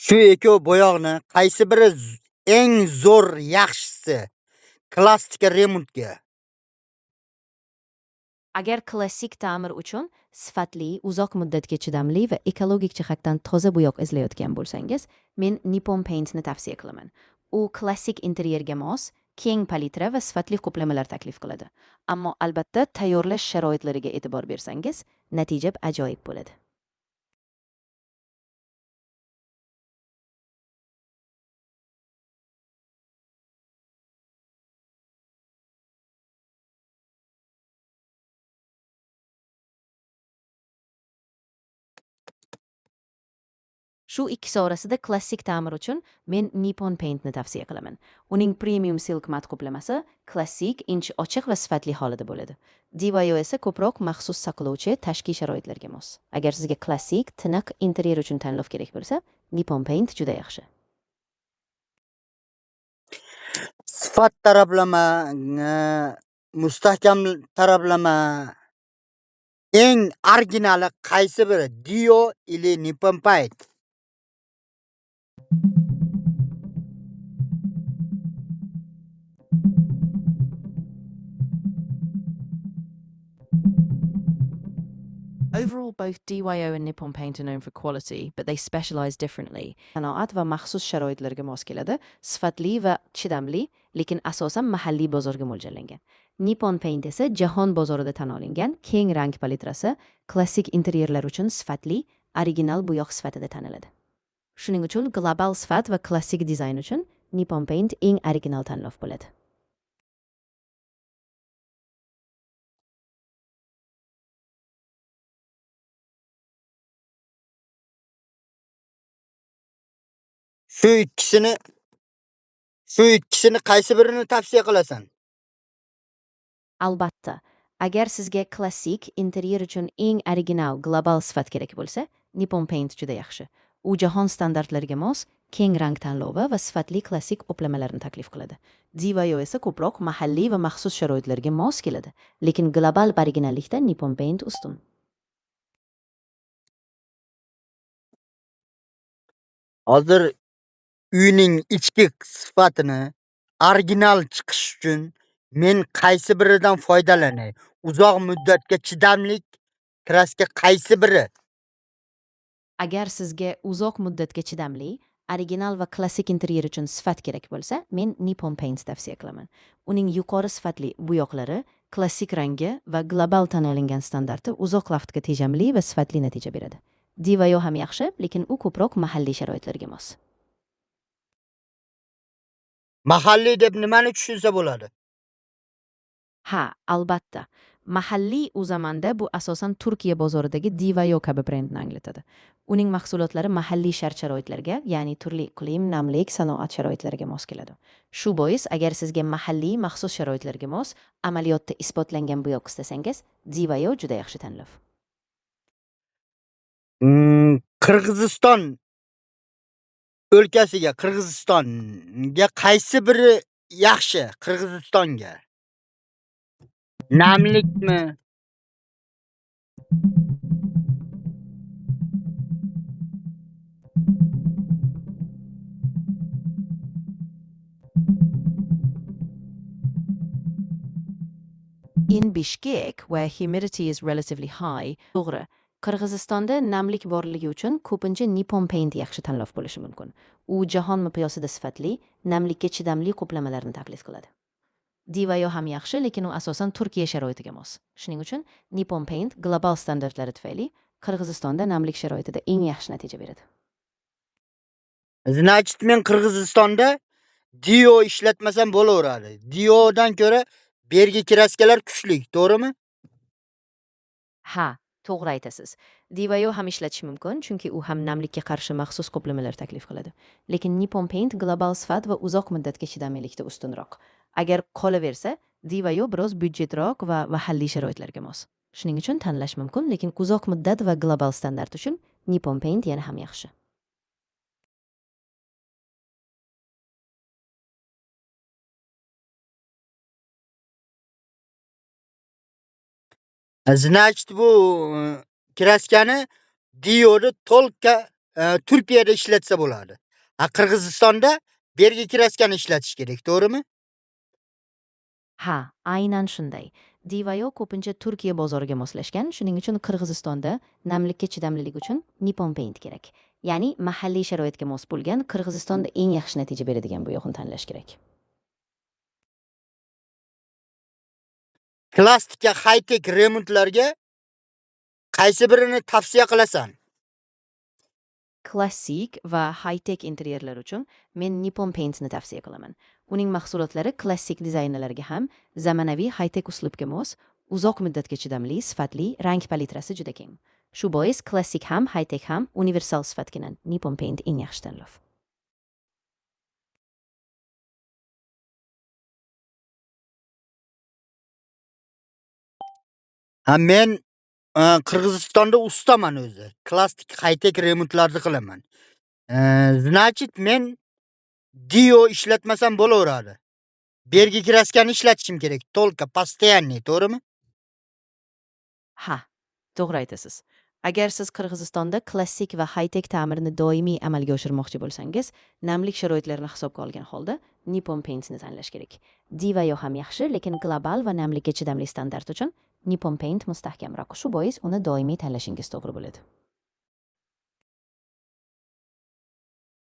Shu ikki bo'yoqni qaysi biri eng zo'r yaxshisi klassik remontga? Agar klassik ta'mir uchun sifatli, uzoq muddatga chidamli va ekologik jihatdan toza bo'yoq izlayotgan bo'lsangiz, men Nippon Paint'ni tavsiya qilaman. U klassik interyerga mos, keng palitra va sifatli qoplamalar taklif qiladi. Ammo albatta tayyorlash sharoitlariga e'tibor bersangiz, natija ajoyib bo'ladi. Shu ikkisi orasida klassik ta'mir uchun men Nippon Paint'ni tavsiya qilaman. Uning premium silk mat qoplamasi klassik, inch ochiq va sifatli holida bo'ladi. DIYO esa ko'proq maxsus saqlovchi tashqi sharoitlarga mos. Agar sizga klassik, tiniq interyer uchun tanlov kerak bo'lsa, Nippon Paint juda yaxshi. Sifat taraflama, mustahkam taraflama eng originali qaysi biri? Dio ili Nippon Paint? Overall, both DYO and Nippon Paint are known for quality, but they specialize differently. Sanoat va maxsus sharoitlarga mos keladi, sifatli va chidamli, lekin asosan mahalliy bozorga mo'ljallangan. Nippon Paint esa jahon bozorida tan olingan, keng rang palitrasi, klassik interyerlar uchun sifatli, original bo'yoq sifatida taniladi. Shuning uchun global sifat va klassik dizayn uchun Nippon Paint eng original tanlov bo'ladi. Shu ikkisini qaysi birini tavsiya qilasan? Albatta, agar sizga klassik interyer uchun eng original global sifat kerak bo'lsa, Nippon Paint juda yaxshi. U jahon standartlariga mos, keng rang tanlovi va sifatli klassik qoplamalarni taklif qiladi. DIYO esa ko'proq mahalliy va maxsus sharoitlarga mos keladi, lekin global originallikda Nippon Paint ustun. Hozir uyning ichki sifatini original chiqish uchun men qaysi biridan foydalanay? Uzoq muddatga chidamlik kraska qaysi biri? Agar sizga uzoq muddatga chidamli, original va klassik interyer uchun sifat kerak bo'lsa, men Nippon Paint tavsiya qilaman. Uning yuqori sifatli bo'yoqlari, klassik rangi va global tan olingan standarti uzoq vaqtga tejamli va sifatli natija beradi. DIYO ham yaxshi, lekin u ko'proq mahalliy sharoitlarga mos. Mahalliy deb nimani tushunsa bo'ladi? Ha, albatta. Mahalliy u zamanda bu asosan Turkiya bozoridagi DIYO kabi brendni anglatadi. Uning mahsulotlari mahalliy shart-sharoitlarga, ya'ni turli iqlim, namlik, sanoat sharoitlariga mos keladi. Shu bois, agar sizga mahalliy maxsus sharoitlarga mos, amaliyotda isbotlangan bo'yoq istasangiz, DIYO juda yaxshi tanlov. Qirg'iziston o'lkasiga, Qirg'izistonga qaysi biri yaxshi? Qirg'izistonga. Namlikmi? In Bishkek, where humidity is relatively high, to'g'ri, Qirg'izistonda namlik borligi uchun ko'pincha Nippon Paint yaxshi tanlov bo'lishi mumkin. U jahon miqyosida sifatli, namlikka chidamli qoplamalarni taklif qiladi. DIYO ham yaxshi, lekin u asosan Turkiya sharoitiga mos. Shuning uchun Nippon Paint global standartlari tufayli Qirg'izistonda namlik sharoitida eng yaxshi natija beradi. Значит, men Qirg'izistonda Dio ishlatmasam bo'laveradi. Diodan ko'ra bergi kraskalar kuchli, to'g'rimi? Ha, to'g'ri aytasiz. DIYO ham ishlatish mumkin, chunki u ham namlikka qarshi maxsus qoplamalar taklif qiladi. Lekin Nippon Paint global sifat va uzoq muddatga chidamlilikda ustunroq. Agar qolaversa, DIYO biroz byudjetroq va mahalliy sharoitlarga mos. Shuning uchun tanlash mumkin, lekin uzoq muddat va global standart uchun Nippon Paint yana ham yaxshi. Значит, bu kraskani Dio'ni Turkiyada ishlatsa bo'ladi. Qirg'izistonda bergi kraskani ishlatish kerak, to'g'rimi? Ha, aynan shunday. Divayo ko'pincha Turkiya bozoriga moslashgan, shuning uchun Qirg'izistonda namlikka chidamlilik uchun Nippon Paint kerak. Ya'ni mahalliy sharoitga mos bo'lgan, Qirg'izistonda eng yaxshi natija beradigan bo'yoqni tanlash kerak. Klassika high-tech remontlarga qaysi birini tavsiya qilasan? Klassik va high-tech interyerlar uchun men Nippon Paint'ni tavsiya qilaman. Uning mahsulotlari klassik dizaynlarga ham, zamonaviy high-tech uslubga mos, uzoq muddatga chidamli, sifatli, rang palitrasi juda keng. Shu bois klassik ham, high-tech ham universal sifatgina Nippon Paint eng yaxshi tanlov. Men Qirg'izistonda ustaman o'zi. Klassik high-tech remontlarni qilaman. Значит, men Dio ishlatmasam bo'laveradi. Bergi kraskani ishlatishim kerak. Только постоянный, to'g'rimi? Ha, to'g'ri aytasiz. Agar siz Qirg'izistonda klassik va high-tech ta'mirni doimiy amalga oshirmoqchi bo'lsangiz, namlik sharoitlarini hisobga olgan holda Nippon Paint'ni tanlash kerak. Divayo ham yaxshi, lekin global va namlikka chidamli standart uchun Nippon Paint mustahkamroq. Shu bois uni doimiy tanlashingiz to'g'ri bo'ladi.